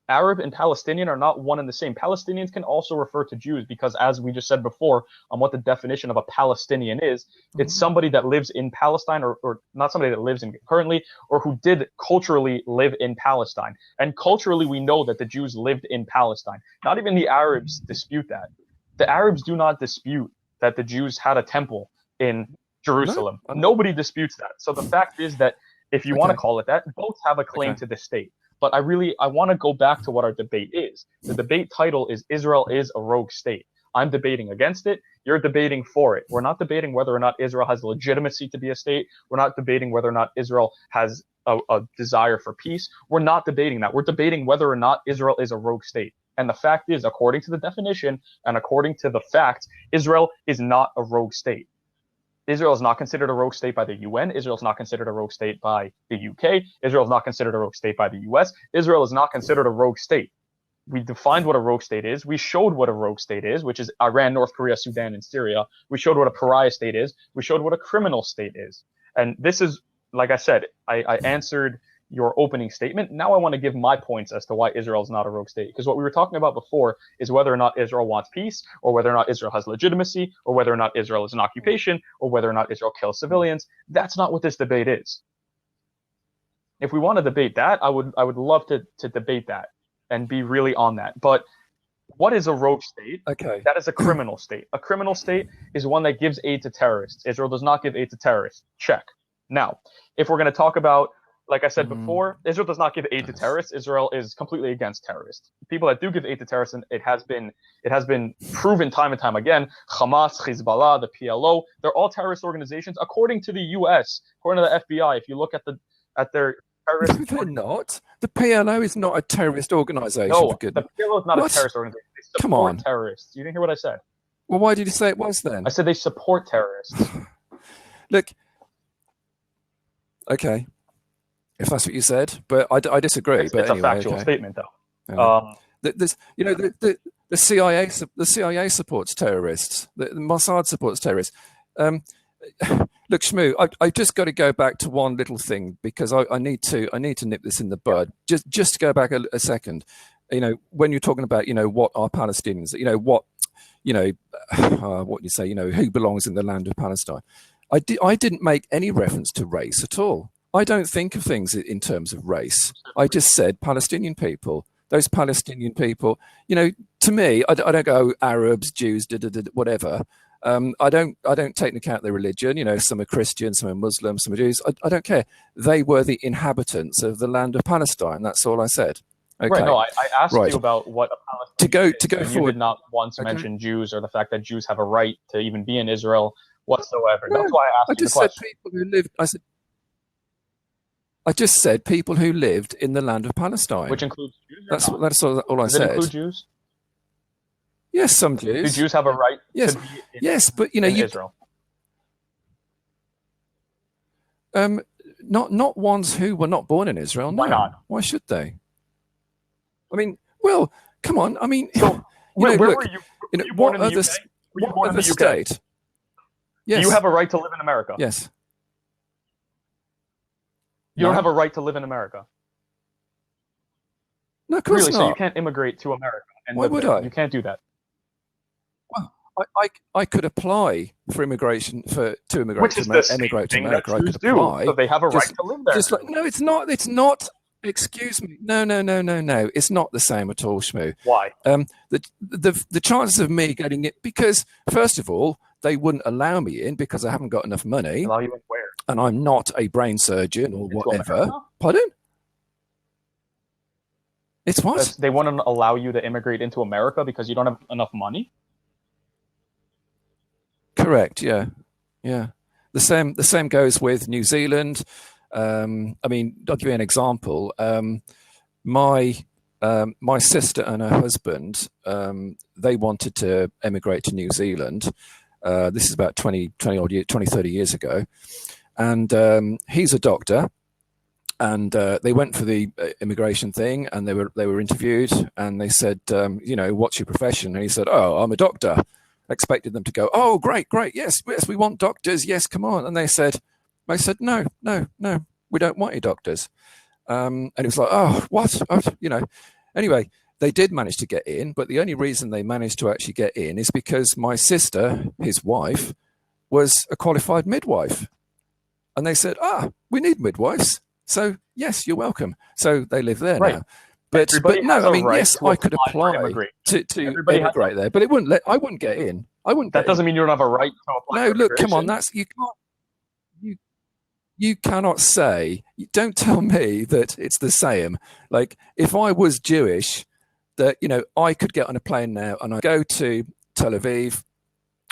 Arab and Palestinian are not one and the same. Palestinians can also refer to Jews because, as we just said before, on what the definition of a Palestinian is, it's somebody that lives in Palestine, or not somebody that lives in currently, or who did culturally live in Palestine. And culturally, we know that the Jews lived in Palestine. Not even the Arabs dispute that. The Arabs do not dispute that the Jews had a temple in Jerusalem. No. Nobody disputes that. So the fact is that if you want to call it that, both have a claim to the state. But I want to go back to what our debate is. The debate title is Israel is a rogue state. I'm debating against it. You're debating for it. We're not debating whether or not Israel has legitimacy to be a state. We're not debating whether or not Israel has a desire for peace. We're not debating that. We're debating whether or not Israel is a rogue state. And the fact is, according to the definition and according to the facts, Israel is not a rogue state. Israel is not considered a rogue state by the UN. Israel is not considered a rogue state by the UK. Israel is not considered a rogue state by the US. Israel is not considered a rogue state. We defined what a rogue state is. We showed what a rogue state is, which is Iran, North Korea, Sudan, and Syria. We showed what a pariah state is. We showed what a criminal state is. And this is, like I said, I answered your opening statement. Now I want to give my points as to why Israel is not a rogue state. Because what we were talking about before is whether or not Israel wants peace, or whether or not Israel has legitimacy, or whether or not Israel is an occupation, or whether or not Israel kills civilians. That's not what this debate is. If we want to debate that, I would love to debate that. and be really on that. But what is a rogue state? Okay. That is a criminal state. A criminal state is one that gives aid to terrorists. Israel does not give aid to terrorists. Check. Now, if we're going to talk about, like I said before, Israel does not give aid to terrorists. Israel is completely against terrorists. People that do give aid to terrorists, and it has been proven time and time again, Hamas, Hezbollah, the PLO, they're all terrorist organizations according to the U.S., according to the FBI. If you look at their terrorist, no, they're not. The PLO is not a terrorist organization. No, the PLO is not a terrorist organization. They support terrorists. You didn't hear what I said. Well, why did you say it was then? I said they support terrorists. Look, okay, if that's what you said, but I disagree. It's anyway, a factual statement, though. The CIA supports terrorists. The Mossad supports terrorists. Look, Shmu, I just got to go back to one little thing because I need to nip this in the bud. Just to go back a second. When you're talking about what are Palestinians, what you say, who belongs in the land of Palestine. I didn't make any reference to race at all. I don't think of things in terms of race. I just said Palestinian people. Those Palestinian people, to me, I don't go Arabs, Jews, whatever. I don't take into account their religion. Some are Christians, some are Muslims, some are Jews. I don't care. They were the inhabitants of the land of Palestine. That's all I said. Okay. Right. No, I asked you about what a Palestinian to go is, forward. You did not once mention Jews or the fact that Jews have a right to even be in Israel whatsoever. No, that's why I asked you the question. Said people who lived. I just said people who lived in the land of Palestine, which includes Jews. That's all I said. Does it include Jews? Yes, some Jews. Do Jews have a right? Yes, to be yes, but in Israel. Not ones who were not born in Israel. No. Why not? Why should they? I mean, well, come on. I mean, so where were you? Were you born in the UK? Were you born in the UK? State? Yes. Do you have a right to live in America? Yes. You don't have a right to live in America. No, of course not. So you can't immigrate to America. And why would I? You can't do that. Well, I could apply for immigration to emigrate Which is the emigrate to thing America. That I could do. apply. So they have a right to live there. No, it's not. It's not. Excuse me. No. It's not the same at all, Shmu. Why? The chances of me getting it, because first of all, they wouldn't allow me in because I haven't got enough money. Allow you in where? And I'm not a brain surgeon or whatever. Pardon? It's what? They wouldn't allow you to immigrate into America because you don't have enough money? Correct, yeah. The same goes with New Zealand. I mean, I'll give you an example. My sister and her husband, they wanted to emigrate to New Zealand. This is about 30 years ago. And he's a doctor. And they went for the immigration thing, and they were interviewed, and they said, what's your profession? And he said, oh, I'm a doctor. Expected them to go, oh, great, yes, we want doctors, yes, come on. And they said, no, we don't want your doctors. And it was like, oh, what? Anyway, they did manage to get in, but the only reason they managed to actually get in is because my sister, his wife, was a qualified midwife. And they said, we need midwives. So, yes, you're welcome. So they live there now. But no, I mean, yes, I could apply to immigrate there, but I wouldn't get in. That doesn't mean you don't have a right to apply. No, look, come on, you cannot say, don't tell me that it's the same. Like, if I was Jewish, that, I could get on a plane now and I go to Tel Aviv,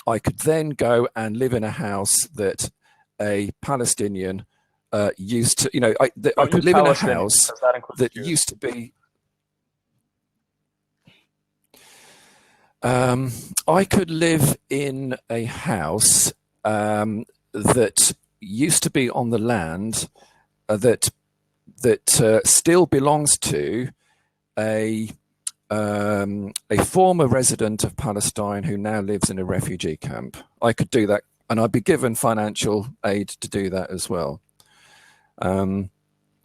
I could then go and live in a house that a Palestinian used to, I could live in a house that used to be. I could live in a house that used to be on the land that still belongs to a former resident of Palestine who now lives in a refugee camp. I could do that, and I'd be given financial aid to do that as well.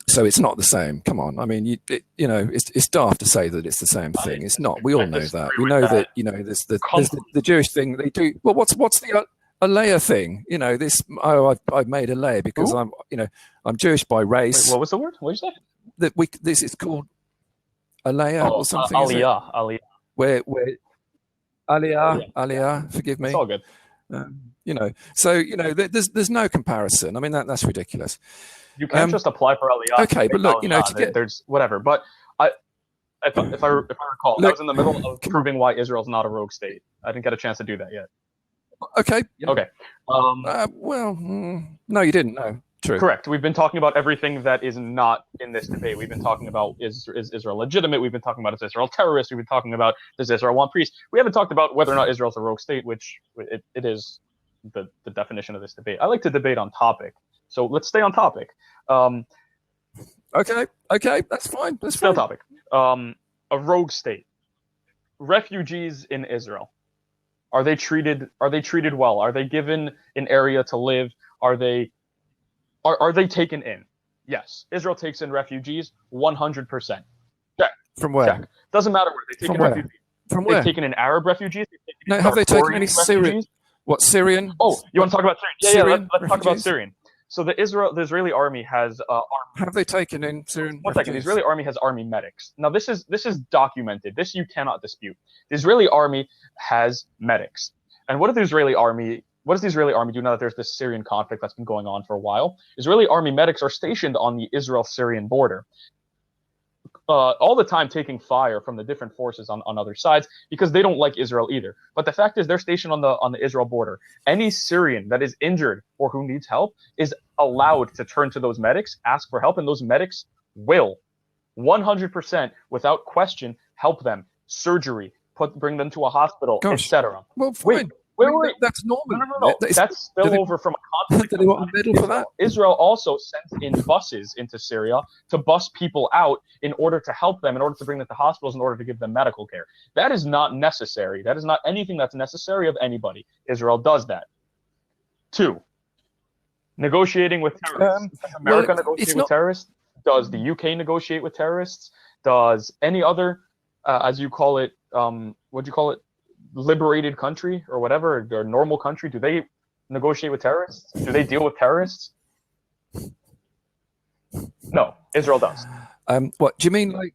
So it's not the same. Come on. I mean, it's daft to say that it's the same thing. It's not. We all know that. We know that. There's the Jewish thing. They do. Well, what's the Alea thing? I've made Alea because I'm Jewish by race. Wait, what was the word? What did you say? This is called Aliyah Oh, or something, is it? Aliyah. Where Yeah, Aliyah, forgive it's me. all good. So there's no comparison. I mean, that's ridiculous. You can't just apply for Aliyah to Okay, but make look, Aliyah. to get There's whatever. But I, if I recall, I look, was in the middle of come on. proving why Israel's not a rogue state. I didn't get a chance to do that yet. Okay, yeah. Okay. No, you didn't. No, true. Correct. We've been talking about everything that is not in this debate. We've been talking about is Israel legitimate? We've been talking about is Israel terrorist? We've been talking about does Israel want peace? We haven't talked about whether or not Israel's a rogue state, which it is the definition of this debate. I like to debate on topic, so let's stay on topic. Okay, that's fine. That's Stay on fine. topic. A rogue state. Refugees in Israel. Are they treated well? Are they given an area to live? Are they taken in? Yes. Israel takes in refugees 100%. Check. From where? Check. Doesn't matter where they take in refugees. From where? They've taken in Arab refugees. No, have they taken any Syrian? What, Syrian? Oh, you want to talk about Syrian? Syrian let's talk about Syrian. So the Israeli army has have they taken in Syrian? One second. The Israeli army has army medics. Now this is documented. This you cannot dispute. The Israeli army has medics. And what does the Israeli army do now that there's this Syrian conflict that's been going on for a while? Israeli army medics are stationed on the Israel-Syrian border, all the time taking fire from the different forces on other sides because they don't like Israel either. But the fact is they're stationed on the Israel border. Any Syrian that is injured or who needs help is allowed to turn to those medics, ask for help, and those medics will 100% without question help them. Surgery, bring them to a hospital, etc. Well, fine. Wait. That's normal. No. That's spillover from a conflict. Do they want a medal for that? Israel also sends in buses into Syria to bus people out in order to help them, in order to bring them to hospitals, in order to give them medical care. That is not necessary. That is not anything that's necessary of anybody. Israel does that. 2, negotiating with terrorists. Does America negotiate with terrorists? Does the UK negotiate with terrorists? Does any other, as you call it, what do you call it? Liberated country or whatever, or normal country, do they negotiate with terrorists? Do they deal with terrorists? No, Israel does. What do you mean? Do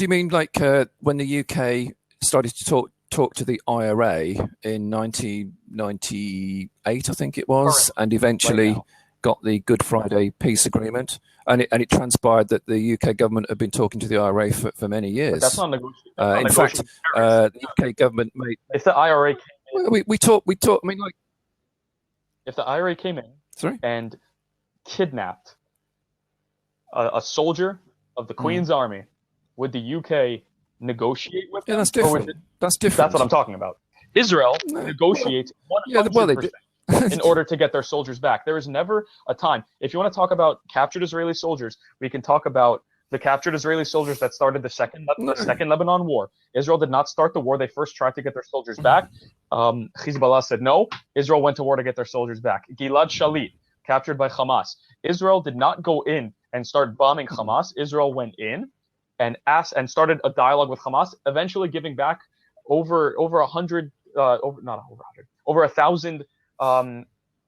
you mean when the UK started to talk to the IRA in 1998, I think it was, and eventually got the Good Friday peace agreement, and it transpired that the UK government had been talking to the IRA for many years. But that's not negotiating. In fact, the UK government made. If the IRA came in, we talk. I mean, if the IRA came in and kidnapped a soldier of the Queen's Army, would the UK negotiate with them? Yeah, that's different. That's different. That's what I'm talking about. Israel negotiates 100%. In order to get their soldiers back. There is never a time. If you want to talk about captured Israeli soldiers, we can talk about the captured Israeli soldiers that started the second Lebanon War. Israel did not start the war. They first tried to get their soldiers back. Hezbollah said no. Israel went to war to get their soldiers back. Gilad Shalit, captured by Hamas. Israel did not go in and start bombing Hamas. Israel went in and started a dialogue with Hamas, eventually giving back over 1,000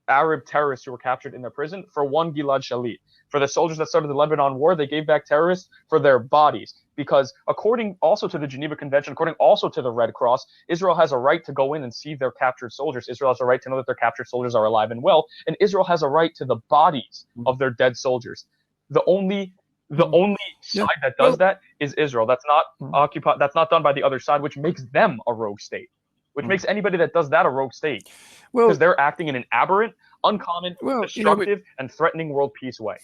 Arab terrorists who were captured in their prison for one Gilad Shalit. For the soldiers that started the Lebanon War, they gave back terrorists for their bodies. Because according also to the Geneva Convention, according also to the Red Cross, Israel has a right to go in and see their captured soldiers. Israel has a right to know that their captured soldiers are alive and well. And Israel has a right to the bodies of their dead soldiers. The only side that does that is Israel. That's not That's not done by the other side, which makes them a rogue state. Which makes anybody that does that a rogue state. Because they're acting in an aberrant, uncommon, destructive, and threatening world peace way.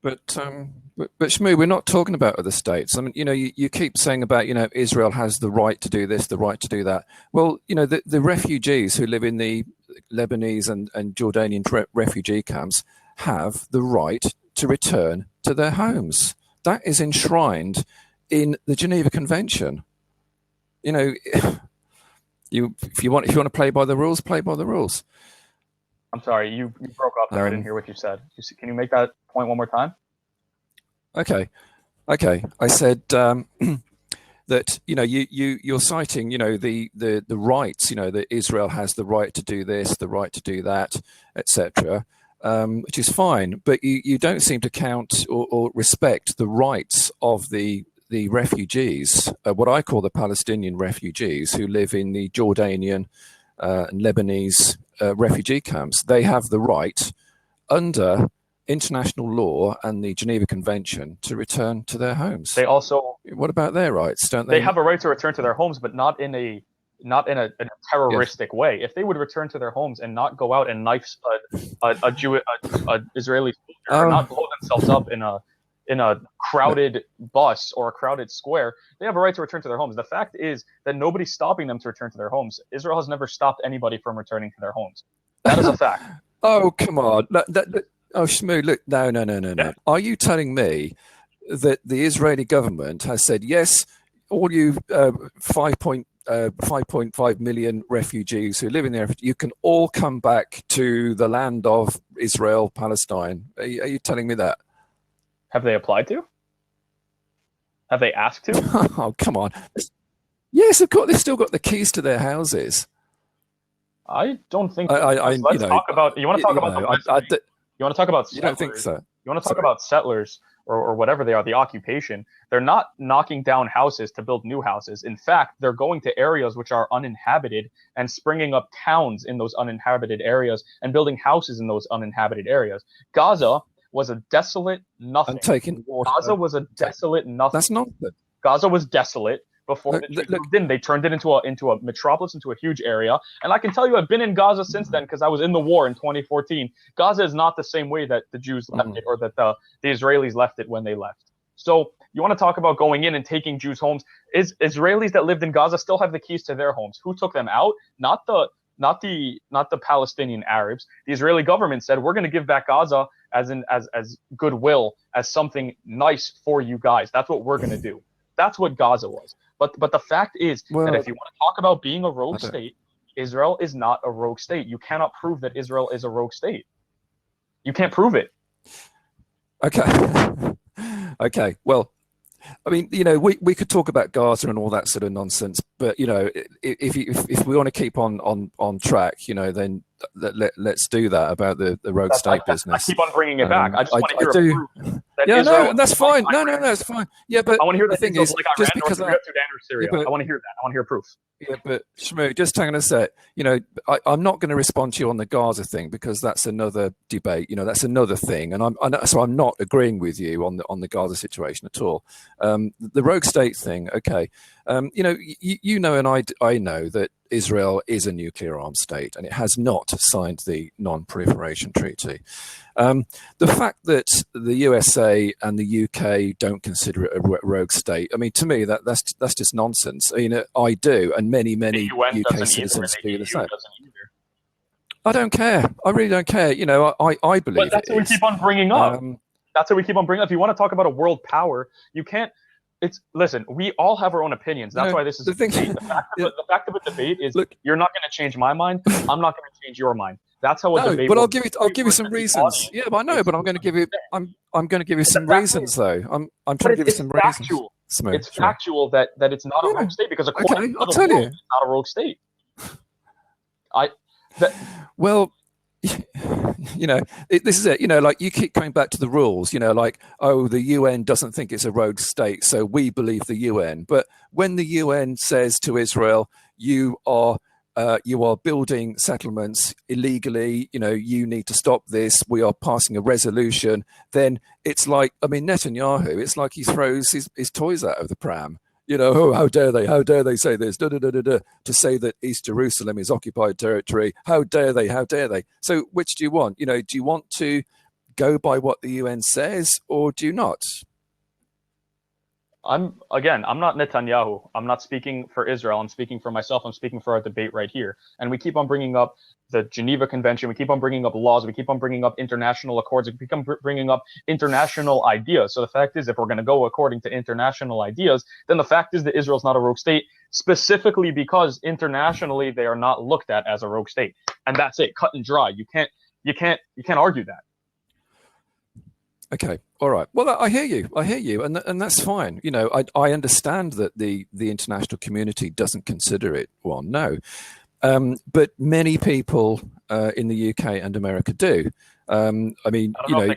But Shmu, we're not talking about other states. I mean, you keep saying about, Israel has the right to do this, the right to do that. Well, the refugees who live in the Lebanese and Jordanian refugee camps have the right to return to their homes. That is enshrined in the Geneva Convention. If you want to play by the rules, play by the ruls. I'm sorry, you broke up there. I didn't hear what you said. Can you make that point one more time? Okay. I said that you're citing the rights, that Israel has the right to do this, the right to do that, etc., which is fine. But you don't seem to count or respect the rights of the the refugees, what I call the Palestinian refugees who live in the Jordanian and Lebanese refugee camps, they have the right under international law and the Geneva Convention to return to their homes. They also, what about their rights? Don't they? They have a right to return to their homes, but not in a terroristic way. If they would return to their homes and not go out and knife a Israeli soldier, or not blow themselves up in a crowded bus or a crowded square, they have a right to return to their homes. The fact is that nobody's stopping them to return to their homes. Israel has never stopped anybody from returning to their homes. That is a fact. Oh, come on. Oh, shmoo, look, no. Yeah. Are you telling me that the Israeli government has said, yes, all you 5.5 million refugees who live in there, you can all come back to the land of Israel, Palestine? Are you telling me that? Have they applied to? Have they asked to? Oh, come on. Yes, of course. They've still got the keys to their houses. I don't think. Let's talk about. You want to talk about the you want to talk about settlers? You don't think so? You want to talk about settlers or whatever they are, the occupation? They're not knocking down houses to build new houses. In fact, they're going to areas which are uninhabited and springing up towns in those uninhabited areas and building houses in those uninhabited areas. Gaza was a desolate nothing. Gaza was a desolate nothing. That's not good. Gaza was desolate before the Jews moved in. They turned it into a metropolis, into a huge area. And I can tell you, I've been in Gaza since then because I was in the war in 2014. Gaza is not the same way that the Jews left it, or that the Israelis left it when they left. So you want to talk about going in and taking Jews' homes? Israelis that lived in Gaza still have the keys to their homes. Who took them out? Not the Palestinian Arabs. The Israeli government said, we're going to give back Gaza as goodwill, as something nice for you guys. That's what we're going to do. That's what Gaza was. But the fact is that if you want to talk about being a rogue state, Israel is not a rogue state. You cannot prove that Israel is a rogue state. You can't prove it. Okay. Okay. Well, I mean, we could talk about Gaza and all that sort of nonsense, but if we want to keep on track, then let's do that about the rogue state business. I keep on bringing it back. I just want to hear proof that Israel, no, that's fine. No, that's fine. Yeah, but I want to hear the thing is, like Iran, just because North Korea, Sudan, or Syria. I want to hear that. I want to hear proof. Yeah, but shmoo, just hang on a sec. I'm not going to respond to you on the Gaza thing because that's another debate. That's another thing, and I'm not agreeing with you on the Gaza situation at all. The rogue state thing, okay. And I know that Israel is a nuclear armed state and it has not signed the non-proliferation treaty. The fact that the USA and the UK don't consider it a rogue state, I mean, to me, that's just nonsense. I do, and many UK citizens feel the same. I don't care. I really don't care. I believe but that's what we keep on bringing up. That's what we keep on bringing up. If you want to talk about a world power, you can't. Listen, we all have our own opinions. That's why this is the fact of a debate is, look, you're not going to change my mind. I'm not going to change your mind. That's how a debate. But I'll give you some reasons. Yeah, but I know. But I'm going to give you. I'm going to give you some reasons, though. I'm trying to give you some reasons. It's factual that it's not a rogue state because according to the rules, it's not a rogue state. Well, this is it. Like you keep coming back to the rules. Like, oh, the UN doesn't think it's a rogue state, so we believe the UN. But when the UN says to Israel, you are building settlements illegally, you need to stop this, we are passing a resolution, then it's like, I mean, Netanyahu, it's like he throws his toys out of the pram. Oh, how dare they say this, to say that East Jerusalem is occupied territory, how dare they? So which do you want? Do you want to go by what the UN says, or do you not? I'm not Netanyahu. I'm not speaking for Israel. I'm speaking for myself. I'm speaking for our debate right here. And we keep on bringing up the Geneva Convention. We keep on bringing up laws. We keep on bringing up international accords. We keep on bringing up international ideas. So the fact is, if we're going to go according to international ideas, then the fact is that Israel's not a rogue state, specifically because internationally they are not looked at as a rogue state. And that's it, cut and dry. You can't argue that. Okay. All right. Well, I hear you. And that's fine. I understand that the international community doesn't consider it one. No. But many people in the UK and America do. I mean, I don't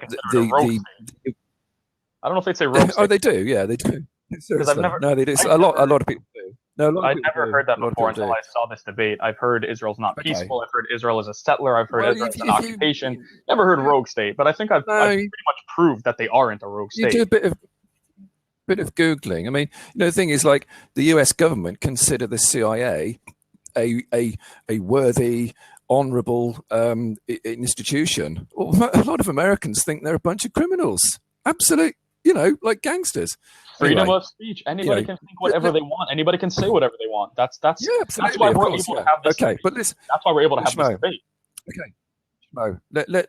know if they'd say rogue state. Oh, they do. Yeah, they do. I've Seriously, never, no, they do. I've A lot, never, a lot of people do. No, a lot of I've people never do. heard that A lot of before people until do. I saw this debate. I've heard Israel's not Okay. peaceful. I've heard Israel is a settler. I've heard Well, Israel is an if occupation. Never heard rogue state, but I think I've no, pretty much proved that they aren't a rogue you do state. a bit of googling. I mean, the thing is, like, the U.S. government consider the CIA a worthy, honourable institution. Well, a lot of Americans think they're a bunch of criminals. Absolute, like gangsters. Freedom Anyway, of speech. Anybody can think whatever let, they want. Anybody can say whatever they want. That's yeah, that's why absolutely, of we're course, able to yeah. have this Okay, debate. but listen, That's why we're able to have this Shmo, debate. okay.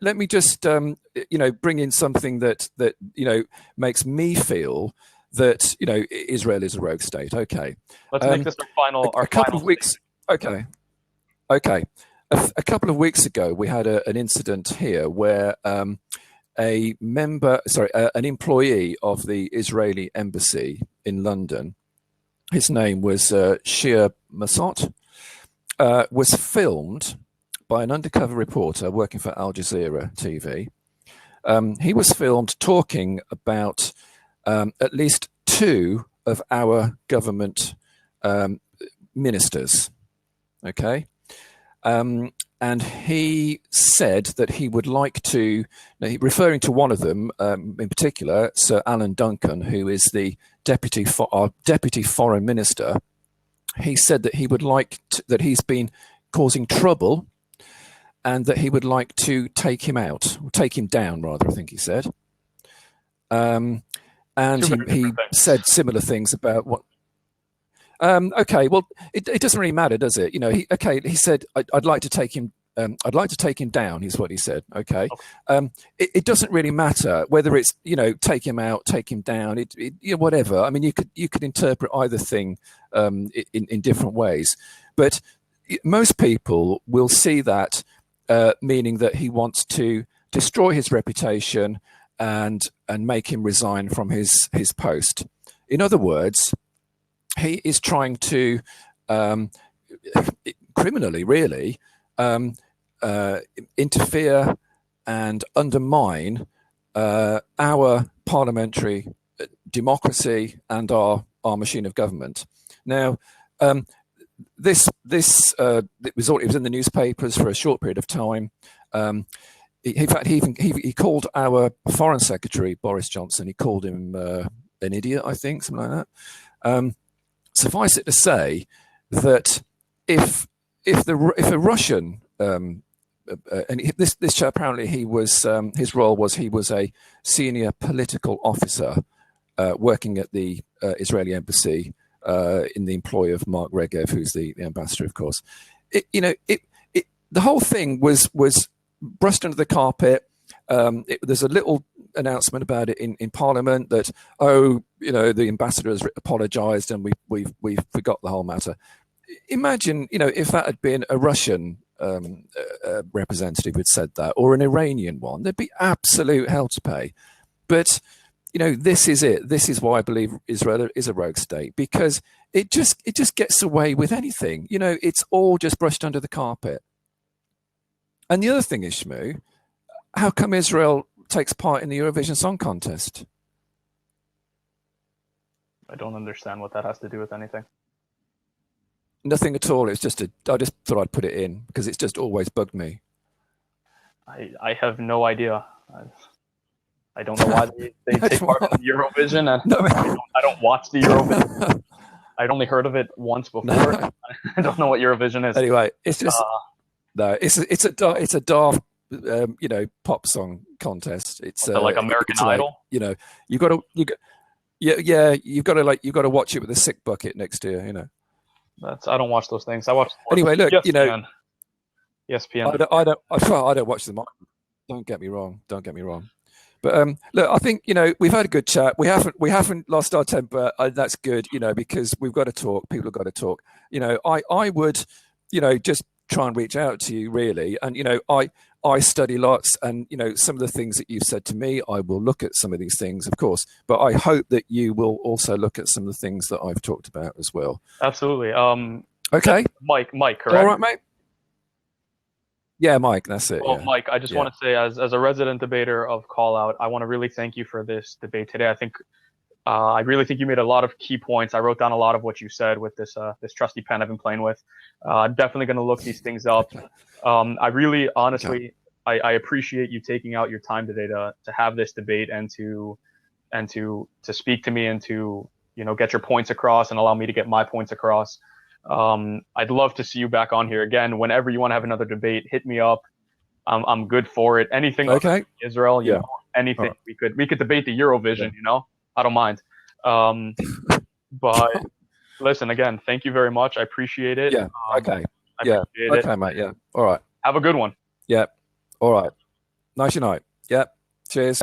Let me just bring in something that makes me feel that Israel is a rogue state. Okay, Let's make this our a couple final of weeks. statement. Okay. A couple of weeks ago, we had an incident here where an employee of the Israeli embassy in London, his name was Shir Masot, was filmed by an undercover reporter working for Al Jazeera TV. He was filmed talking about at least two of our government ministers. Okay. And he said that he would like to, referring to one of them in particular, Sir Alan Duncan, who is the our deputy foreign minister. He said that he would like that he's been causing trouble, and that he would like to take him out, or take him down, rather. I think he said. And he said similar things about what. Okay, well, it doesn't really matter, does it? He said, I'd like to take him. I'd like to take him down. Is what he said. Okay, it doesn't really matter whether it's take him out, take him down. Whatever. I mean, you could interpret either thing in different ways, but most people will see that meaning that he wants to destroy his reputation and make him resign from his post. In other words, he is trying to criminally, really, interfere and undermine our parliamentary democracy and our machine of government. Now, it was in the newspapers for a short period of time. In fact, he called our Foreign Secretary Boris Johnson. He called him an idiot, I think, something like that. Suffice it to say that if a Russian and this chap, apparently he was his role was he was a senior political officer working at the Israeli embassy in the employ of Mark Regev, who's the ambassador, of course. The whole thing was brushed under the carpet. There's a little announcement about it in Parliament that the ambassador has apologized and we forgot the whole matter. Imagine if that had been a Russian representative who'd said that, or an Iranian one, there'd be absolute hell to pay. But this is it. This is why I believe Israel is a rogue state, because it just gets away with anything. It's all just brushed under the carpet. And the other thing is, Shmu, how come Israel takes part in the Eurovision Song Contest? I don't understand what that has to do with anything. Nothing at all. I just thought I'd put it in because it's just always bugged me. I have no idea. I don't know why they take part in Eurovision, and I don't watch the Eurovision. I'd only heard of it once before. I don't know what Eurovision is. Anyway, it's just it's a daft pop song contest. It's like American Idol. You've got to watch it with a sick bucket next to you. I don't watch those things. I watch sports. Anyway, look, ESPN. ESPN. I don't watch them. Don't get me wrong. But look, I think we've had a good chat. We haven't lost our temper. That's good, because we've got to talk. People have got to talk. I would, just try and reach out to you, really. And I study lots, and some of the things that you've said to me, I will look at some of these things, of course. But I hope that you will also look at some of the things that I've talked about as well. Absolutely. Okay. Mike, correct? All right, mate. Yeah, Mike, that's it. Well, yeah. Mike, I just want to say, as a resident debater of Call Out, I want to really thank you for this debate today. I think I really think you made a lot of key points. I wrote down a lot of what you said with this trusty pen I've been playing with. Definitely going to look these things up. I really, honestly, I appreciate you taking out your time today to have this debate and to speak to me and to get your points across and allow me to get my points across. I'd love to see you back on here again whenever you want to have another debate. Hit me up. I'm good for it. Anything other than Israel, you know, anything. Right. We could debate the Eurovision, you know. I don't mind. But listen, again, thank you very much. I appreciate it. Yeah. Okay. Okay, mate. Yeah. All right. Have a good one. Yeah. All right. Nice night. Yep. Cheers.